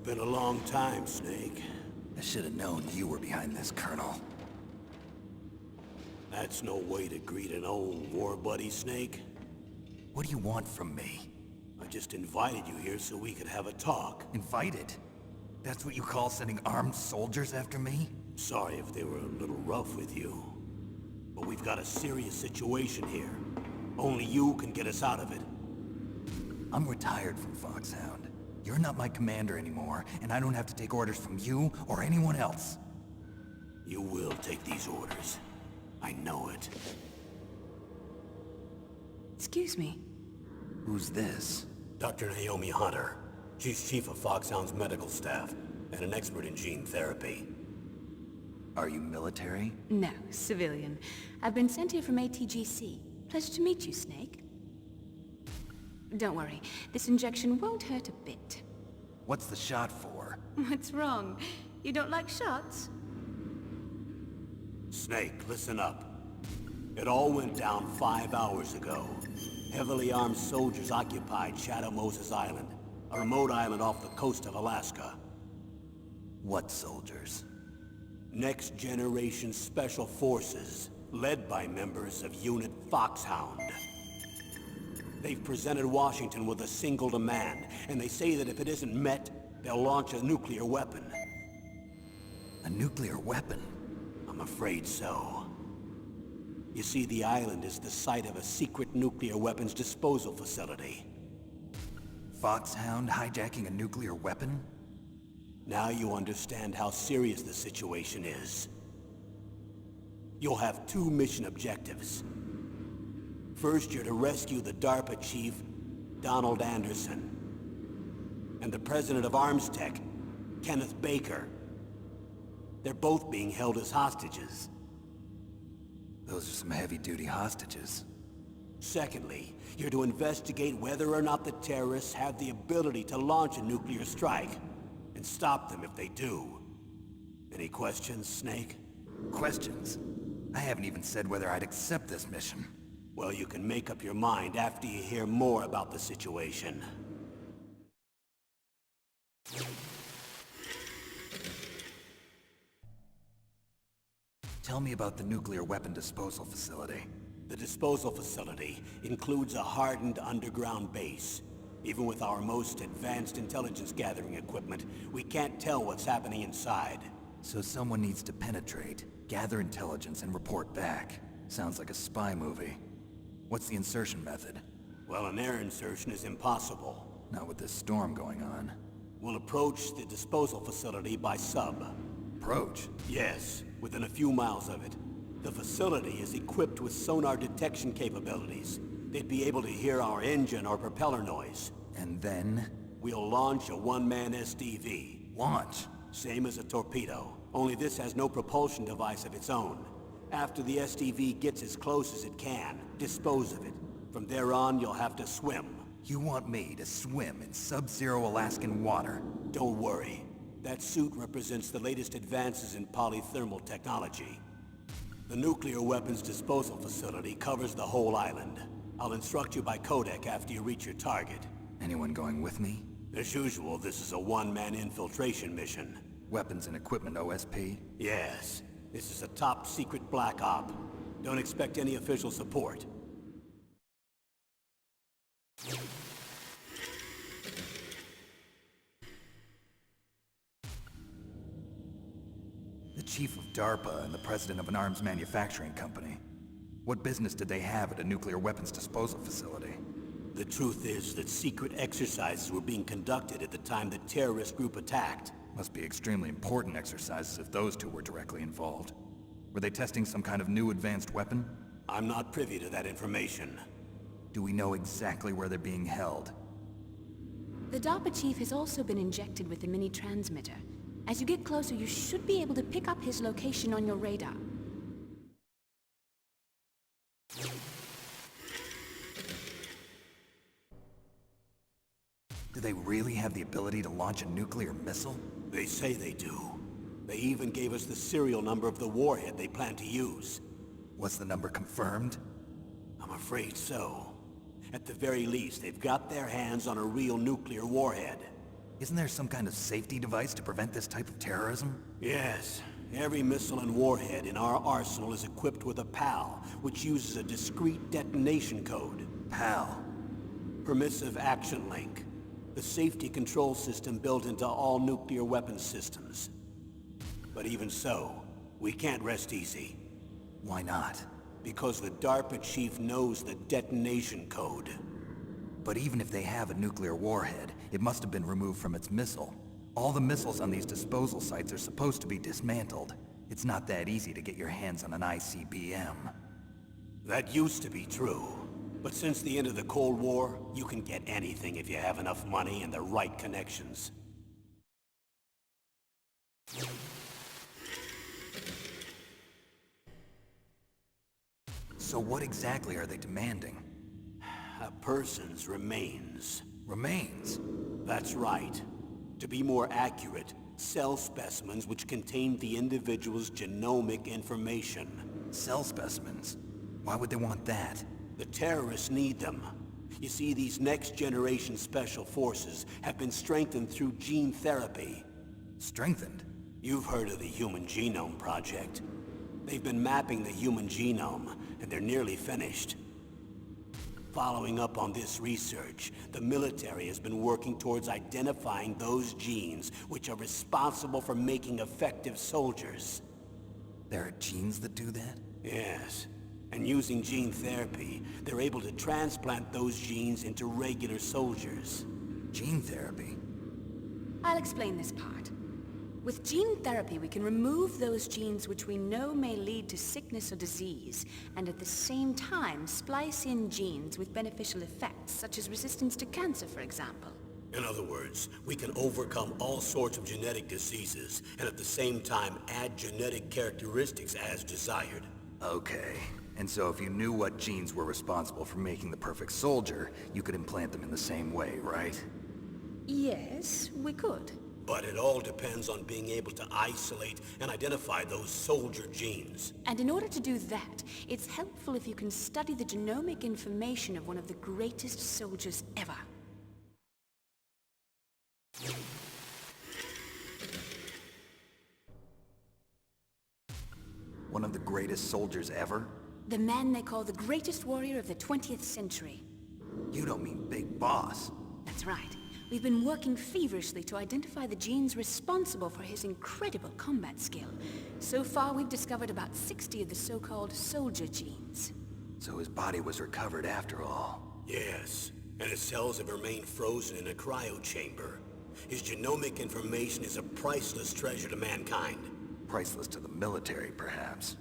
been a long time, Snake. I should have known you were behind this, Colonel. That's no way to greet an old war buddy, Snake. What do you want from me? I just invited you here so we could have a talk. Invited? That's what you call sending armed soldiers after me? Sorry if they were a little rough with you. But we've got a serious situation here. Only you can get us out of it. I'm retired from Foxhound. You're not my commander anymore, and I don't have to take orders from you or anyone else. You will take these orders. I know it. Excuse me. Who's this? Dr. Naomi Hunter. She's chief of Foxhound's medical staff, and an expert in gene therapy. Are you military? No, civilian. I've been sent here from ATGC. Pleasure to meet you, Snake. Don't worry, this injection won't hurt a bit. What's the shot for? What's wrong? You don't like shots? Snake, listen up. It all went down 5 hours ago. Heavily armed soldiers occupied Shadow Moses Island, a remote island off the coast of Alaska. What soldiers? Next Generation Special Forces, led by members of Unit Foxhound. They've presented Washington with a single demand, and they say that if it isn't met, they'll launch a nuclear weapon. A nuclear weapon? I'm afraid so. You see, the island is the site of a secret nuclear weapons disposal facility. Foxhound hijacking a nuclear weapon? Now you understand how serious the situation is. You'll have 2 mission objectives. First, you're to rescue the DARPA chief, Donald Anderson, and the president of Armstech, Kenneth Baker. They're both being held as hostages. Those are some heavy-duty hostages. Secondly, you're to investigate whether or not the terrorists have the ability to launch a nuclear strike, and stop them if they do. Any questions, Snake? Questions? I haven't even said whether I'd accept this mission. Well, you can make up your mind after you hear more about the situation. Tell me about the nuclear weapon disposal facility. The disposal facility includes a hardened underground base. Even with our most advanced intelligence gathering equipment, we can't tell what's happening inside. So someone needs to penetrate, gather intelligence, and report back. Sounds like a spy movie. What's the insertion method? Well, an air insertion is impossible. Not with this storm going on. We'll approach the disposal facility by sub. Approach? Yes, within a few miles of it. The facility is equipped with sonar detection capabilities. They'd be able to hear our engine or propeller noise. And then? We'll launch a one-man SDV. Launch? Same as a torpedo, only this has no propulsion device of its own. After the SDV gets as close as it can, dispose of it. From there on, you'll have to swim. You want me to swim in sub-zero Alaskan water? Don't worry. That suit represents the latest advances in polythermal technology. The nuclear weapons disposal facility covers the whole island. I'll instruct you by codec after you reach your target. Anyone going with me? As usual, this is a one-man infiltration mission. Weapons and equipment OSP? Yes. This is a top-secret black op. Don't expect any official support. The chief of DARPA and the president of an arms manufacturing company. What business did they have at a nuclear weapons disposal facility? The truth is that secret exercises were being conducted at the time the terrorist group attacked. Must be extremely important exercises if those two were directly involved. Were they testing some kind of new advanced weapon? I'm not privy to that information. Do we know exactly where they're being held? The DARPA chief has also been injected with a mini-transmitter. As you get closer, you should be able to pick up his location on your radar. Do they really have the ability to launch a nuclear missile? They say they do. They even gave us the serial number of the warhead they plan to use. Was the number confirmed? I'm afraid so. At the very least, they've got their hands on a real nuclear warhead. Isn't there some kind of safety device to prevent this type of terrorism? Yes. Every missile and warhead in our arsenal is equipped with a PAL, which uses a discrete detonation code. PAL. Permissive Action Link. The safety control system built into all nuclear weapons systems. But even so, we can't rest easy. Why not? Because the DARPA chief knows the detonation code. But even if they have a nuclear warhead, it must have been removed from its missile. All the missiles on these disposal sites are supposed to be dismantled. It's not that easy to get your hands on an ICBM. That used to be true. But since the end of the Cold War, you can get anything if you have enough money and the right connections. So what exactly are they demanding? A person's remains. Remains? That's right. To be more accurate, cell specimens which contain the individual's genomic information. Cell specimens? Why would they want that? The terrorists need them. You see, these next-generation special forces have been strengthened through gene therapy. Strengthened? You've heard of the Human Genome Project. They've been mapping the human genome, and they're nearly finished. Following up on this research, the military has been working towards identifying those genes which are responsible for making effective soldiers. There are genes that do that? Yes. And using gene therapy, they're able to transplant those genes into regular soldiers. Gene therapy? I'll explain this part. With gene therapy, we can remove those genes which we know may lead to sickness or disease, and at the same time splice in genes with beneficial effects, such as resistance to cancer, for example. In other words, we can overcome all sorts of genetic diseases, and at the same time add genetic characteristics as desired. Okay. And so if you knew what genes were responsible for making the perfect soldier, you could implant them in the same way, right? Yes, we could. But it all depends on being able to isolate and identify those soldier genes. And in order to do that, it's helpful if you can study the genomic information of one of the greatest soldiers ever. One of the greatest soldiers ever? The man they call the greatest warrior of the 20th century. You don't mean Big Boss. That's right. We've been working feverishly to identify the genes responsible for his incredible combat skill. So far, we've discovered about 60 of the so-called soldier genes. So his body was recovered after all. Yes, and his cells have remained frozen in a cryo chamber. His genomic information is a priceless treasure to mankind. Priceless to the military, perhaps.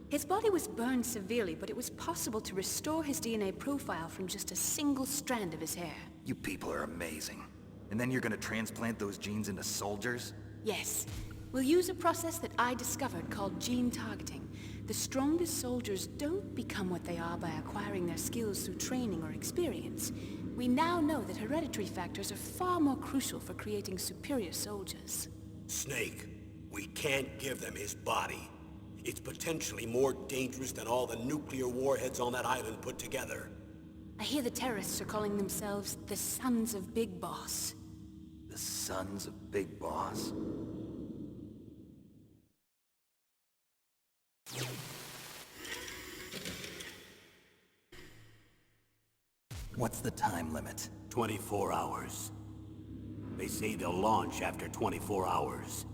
His body was burned severely, but it was possible to restore his DNA profile from just a single strand of his hair. You people are amazing. And then you're gonna transplant those genes into soldiers? Yes. We'll use a process that I discovered called gene targeting. The strongest soldiers don't become what they are by acquiring their skills through training or experience. We now know that hereditary factors are far more crucial for creating superior soldiers. Snake, we can't give them his body. It's potentially more dangerous than all the nuclear warheads on that island put together. I hear the terrorists are calling themselves the Sons of Big Boss. The Sons of Big Boss? What's the time limit? 24 hours. They say they'll launch after 24 hours.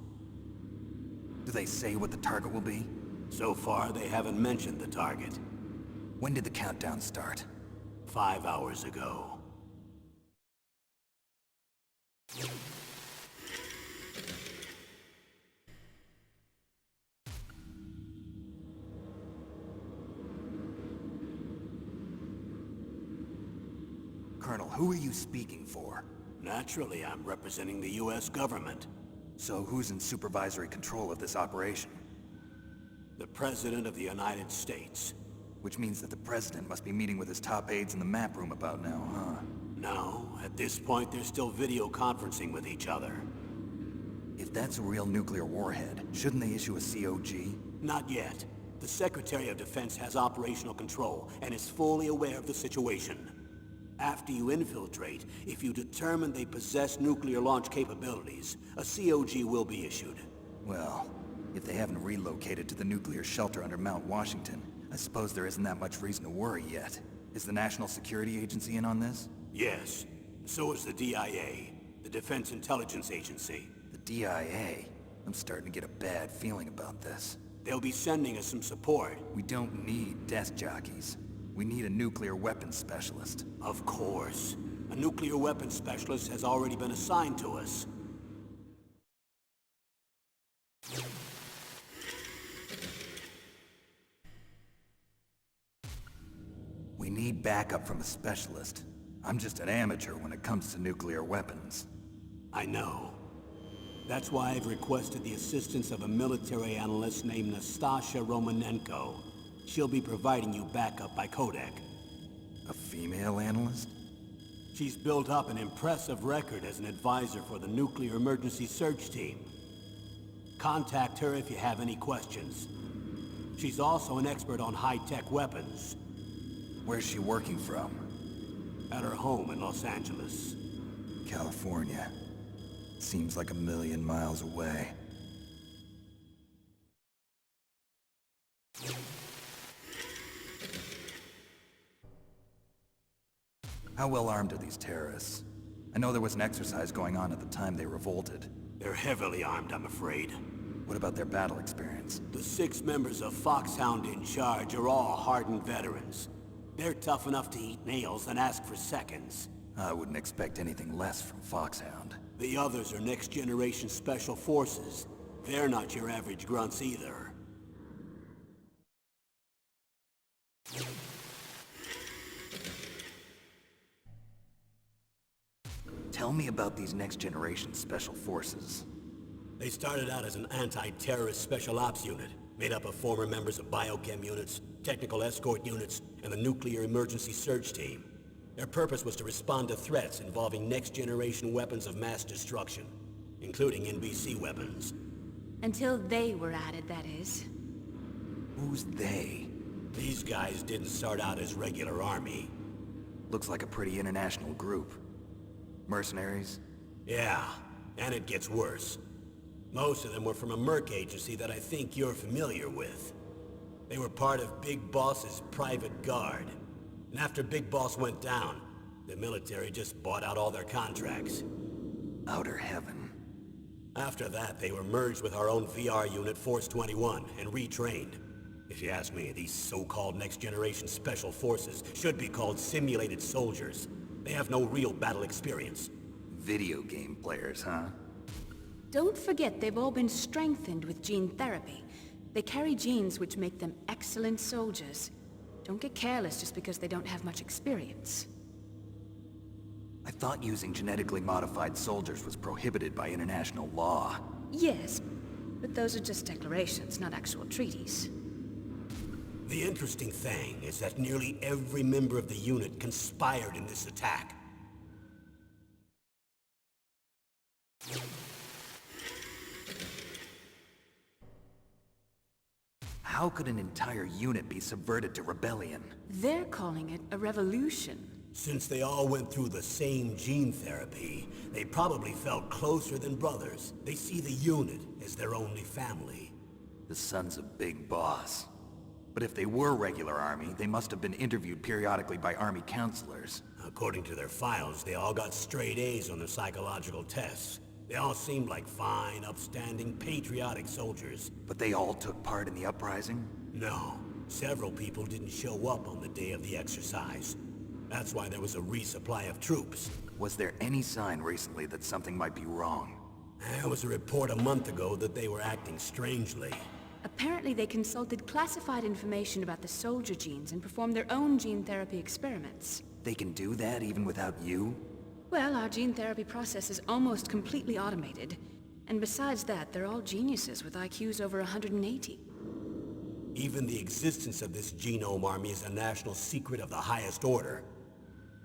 Do they say what the target will be? So far, they haven't mentioned the target. When did the countdown start? 5 hours ago. Colonel, who are you speaking for? Naturally, I'm representing the U.S. government. So who's in supervisory control of this operation? The President of the United States. Which means that the President must be meeting with his top aides in the map room about now, huh? No, at this point they're still video conferencing with each other. If that's a real nuclear warhead, shouldn't they issue a COG? Not yet. The Secretary of Defense has operational control and is fully aware of the situation. After you infiltrate, if you determine they possess nuclear launch capabilities, a COG will be issued. Well, if they haven't relocated to the nuclear shelter under Mount Washington, I suppose there isn't that much reason to worry yet. Is the National Security Agency in on this? Yes. So is the DIA, the Defense Intelligence Agency. The DIA? I'm starting to get a bad feeling about this. They'll be sending us some support. We don't need desk jockeys. We need a nuclear weapons specialist. Of course. A nuclear weapons specialist has already been assigned to us. We need backup from a specialist. I'm just an amateur when it comes to nuclear weapons. I know. That's why I've requested the assistance of a military analyst named Nastasha Romanenko. She'll be providing you backup by Kodak. A female analyst? She's built up an impressive record as an advisor for the Nuclear Emergency Search Team. Contact her if you have any questions. She's also an expert on high-tech weapons. Where's she working from? At her home in Los Angeles. California. Seems like a million miles away. How well armed are these terrorists? I know there was an exercise going on at the time they revolted. They're heavily armed, I'm afraid. What about their battle experience? The 6 members of Foxhound in charge are all hardened veterans. They're tough enough to eat nails and ask for seconds. I wouldn't expect anything less from Foxhound. The others are next-generation special forces. They're not your average grunts either. Tell me about these next-generation special forces. They started out as an anti-terrorist special ops unit, made up of former members of biochem units, technical escort units, and the Nuclear Emergency Search Team. Their purpose was to respond to threats involving next-generation weapons of mass destruction, including NBC weapons. Until they were added, that is. Who's they? These guys didn't start out as regular army. Looks like a pretty international group. Mercenaries? Yeah, and it gets worse. Most of them were from a merc agency that I think you're familiar with. They were part of Big Boss's private guard. And after Big Boss went down, the military just bought out all their contracts. Outer heaven. After that, they were merged with our own VR unit, Force 21, and retrained. If you ask me, these so-called next-generation special forces should be called simulated soldiers. They have no real battle experience. Video game players, huh? Don't forget they've all been strengthened with gene therapy. They carry genes which make them excellent soldiers. Don't get careless just because they don't have much experience. I thought using genetically modified soldiers was prohibited by international law. Yes, but those are just declarations, not actual treaties. The interesting thing is that nearly every member of the unit conspired in this attack. How could an entire unit be subverted to rebellion? They're calling it a revolution. Since they all went through the same gene therapy, they probably felt closer than brothers. They see the unit as their only family. The sons of Big Boss. But if they were regular army, they must have been interviewed periodically by army counselors. According to their files, they all got straight A's on their psychological tests. They all seemed like fine, upstanding, patriotic soldiers. But they all took part in the uprising? No, several people didn't show up on the day of the exercise. That's why there was a resupply of troops. Was there any sign recently that something might be wrong? There was a report a month ago that they were acting strangely. Apparently they consulted classified information about the soldier genes and performed their own gene therapy experiments. They can do that even without you? Well, our gene therapy process is almost completely automated. And besides that, they're all geniuses with IQs over 180. Even the existence of this genome army is a national secret of the highest order.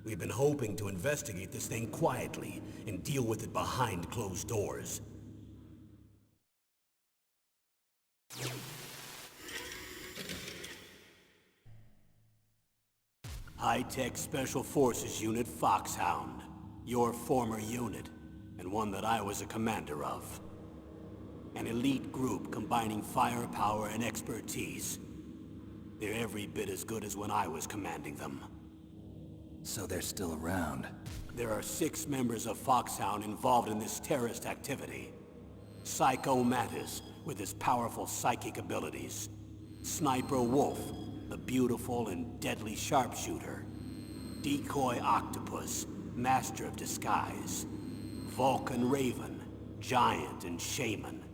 We've been hoping to investigate this thing quietly and deal with it behind closed doors. High-Tech Special Forces Unit Foxhound. Your former unit, and one that I was a commander of. An elite group combining firepower and expertise. They're every bit as good as when I was commanding them. So they're still around. There are 6 members of Foxhound involved in this terrorist activity. Psycho Mantis, with his powerful psychic abilities. Sniper Wolf, the beautiful and deadly sharpshooter. Decoy Octopus, master of disguise. Vulcan Raven, giant and shaman.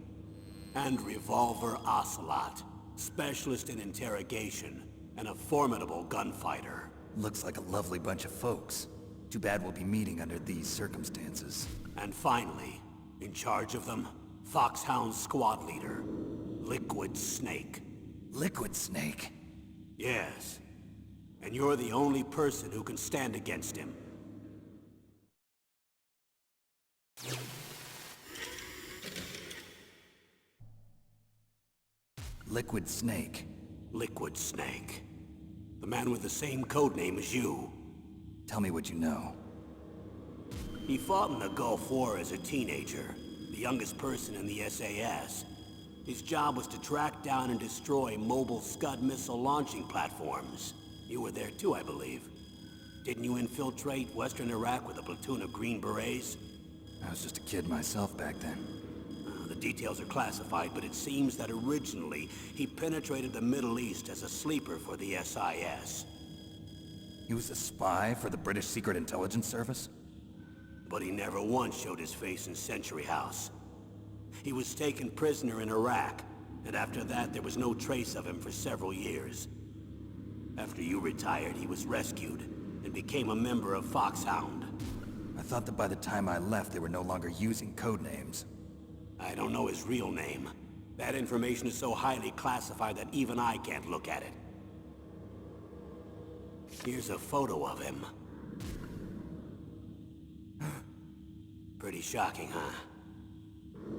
And Revolver Ocelot, specialist in interrogation and a formidable gunfighter. Looks like a lovely bunch of folks. Too bad we'll be meeting under these circumstances. And finally, in charge of them, Foxhound's squad leader, Liquid Snake. Liquid Snake? Yes. And you're the only person who can stand against him. Liquid Snake. Liquid Snake. The man with the same codename as you. Tell me what you know. He fought in the Gulf War as a teenager, the youngest person in the SAS. His job was to track down and destroy mobile Scud missile launching platforms. You were there too, I believe. Didn't you infiltrate Western Iraq with a platoon of Green Berets? I was just a kid myself back then. The details are classified, but it seems that originally he penetrated the Middle East as a sleeper for the SIS. He was a spy for the British Secret Intelligence Service? But he never once showed his face in Century House. He was taken prisoner in Iraq, and after that there was no trace of him for several years. After you retired, he was rescued and became a member of Foxhound. I thought that by the time I left, they were no longer using codenames. I don't know his real name. That information is so highly classified that even I can't look at it. Here's a photo of him. Pretty shocking, huh?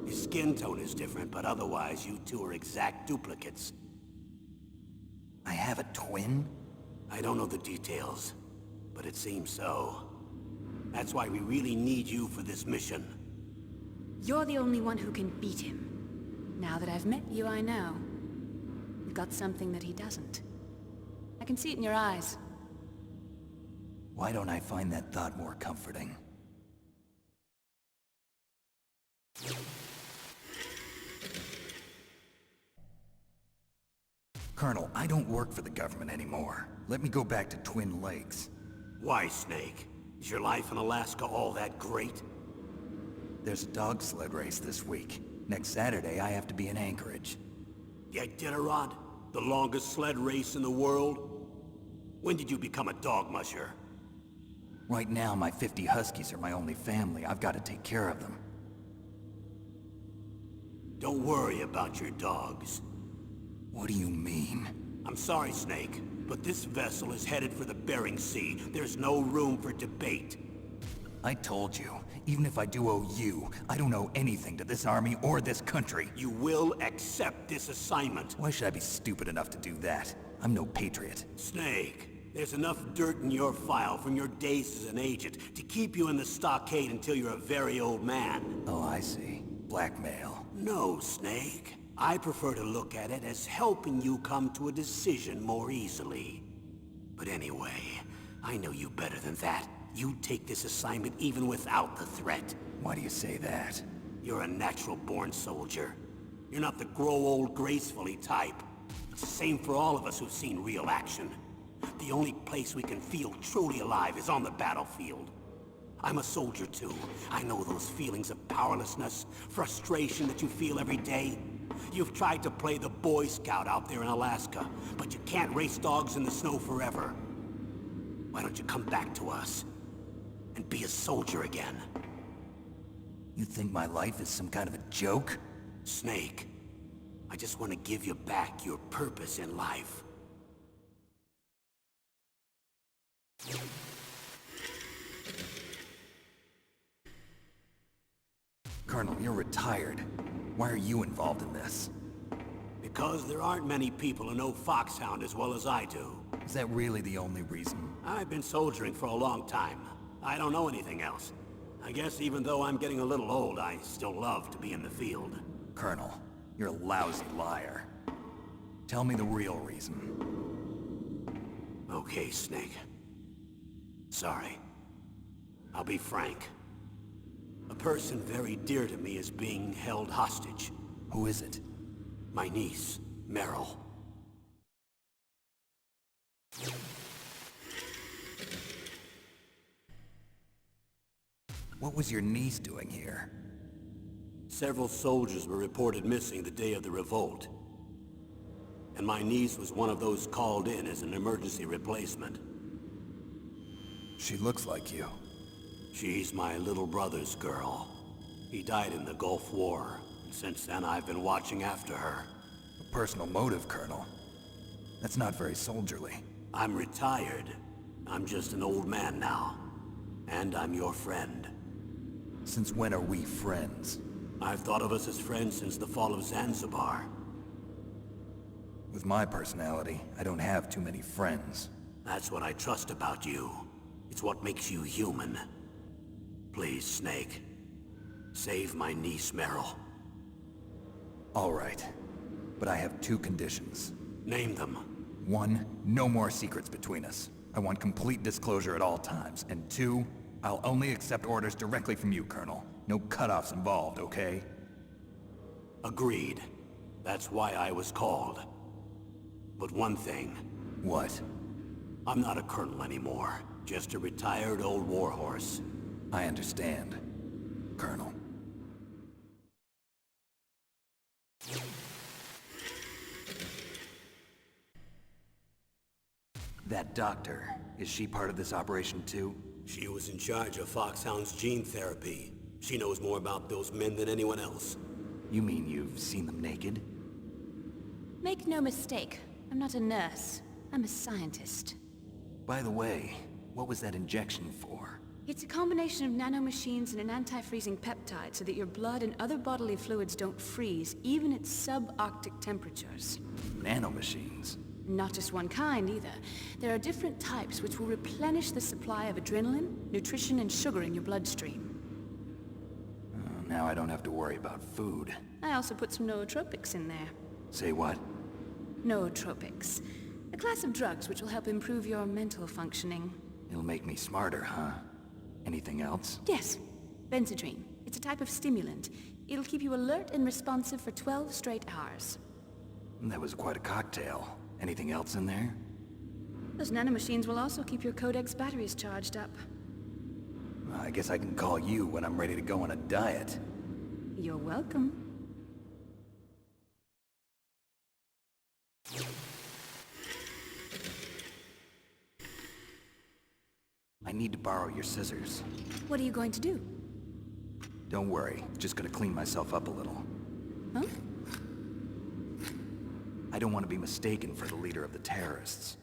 His skin tone is different, but otherwise you two are exact duplicates. I have a twin? I don't know the details, but it seems so. That's why we really need you for this mission. You're the only one who can beat him. Now that I've met you, I know. You've got something that he doesn't. I can see it in your eyes. Why don't I find that thought more comforting? Colonel, I don't work for the government anymore. Let me go back to Twin Lakes. Why, Snake? Is your life in Alaska all that great? There's a dog sled race this week. Next Saturday, I have to be in Anchorage. The Iditarod? The longest sled race in the world? When did you become a dog musher? Right now, my 50 Huskies are my only family. I've got to take care of them. Don't worry about your dogs. What do you mean? I'm sorry, Snake, but this vessel is headed for the Bering Sea. There's no room for debate. I told you, even if I do owe you, I don't owe anything to this army or this country. You will accept this assignment. Why should I be stupid enough to do that? I'm no patriot. Snake, there's enough dirt in your file from your days as an agent to keep you in the stockade until you're a very old man. Oh, I see. Blackmail. No, Snake. I prefer to look at it as helping you come to a decision more easily. But anyway, I know you better than that. You'd take this assignment even without the threat. Why do you say that? You're a natural-born soldier. You're not the grow old gracefully type. It's the same for all of us who've seen real action. The only place we can feel truly alive is on the battlefield. I'm a soldier too. I know those feelings of powerlessness, frustration that you feel every day. You've tried to play the Boy Scout out there in Alaska, but you can't race dogs in the snow forever. Why don't you come back to us and be a soldier again? You think my life is some kind of a joke? Snake, I just want to give you back your purpose in life. Colonel, you're retired. Why are you involved in this? Because there aren't many people who know Foxhound as well as I do. Is that really the only reason? I've been soldiering for a long time. I don't know anything else. I guess even though I'm getting a little old, I still love to be in the field. Colonel, you're a lousy liar. Tell me the real reason. Okay, Snake. Sorry. I'll be frank. A person very dear to me is being held hostage. Who is it? My niece, Meryl. What was your niece doing here? Several soldiers were reported missing the day of the revolt. And my niece was one of those called in as an emergency replacement. She looks like you. She's my little brother's girl. He died in the Gulf War, and since then I've been watching after her. A personal motive, Colonel. That's not very soldierly. I'm retired. I'm just an old man now. And I'm your friend. Since when are we friends? I've thought of us as friends since the fall of Zanzibar. With my personality, I don't have too many friends. That's what I trust about you. It's what makes you human. Please, Snake. Save my niece, Meryl. All right. But I have two conditions. Name them. 1, no more secrets between us. I want complete disclosure at all times. And 2, I'll only accept orders directly from you, Colonel. No cutoffs involved, okay? Agreed. That's why I was called. But one thing. What? I'm not a colonel anymore. Just a retired old warhorse. I understand, Colonel. That doctor, is she part of this operation too? She was in charge of Foxhound's gene therapy. She knows more about those men than anyone else. You mean you've seen them naked? Make no mistake, I'm not a nurse. I'm a scientist. By the way, what was that injection for? It's a combination of nanomachines and an anti-freezing peptide so that your blood and other bodily fluids don't freeze, even at subarctic temperatures. Nanomachines? Not just one kind, either. There are different types which will replenish the supply of adrenaline, nutrition, and sugar in your bloodstream. Now I don't have to worry about food. I also put some nootropics in there. Say what? Nootropics. A class of drugs which will help improve your mental functioning. It'll make me smarter, huh? Anything else? Yes. Benzedrine. It's a type of stimulant. It'll keep you alert and responsive for 12 straight hours. That was quite a cocktail. Anything else in there? Those nanomachines will also keep your Codex batteries charged up. I guess I can call you when I'm ready to go on a diet. You're welcome. I need to borrow your scissors. What are you going to do? Don't worry, just gonna clean myself up a little. Huh? I don't want to be mistaken for the leader of the terrorists.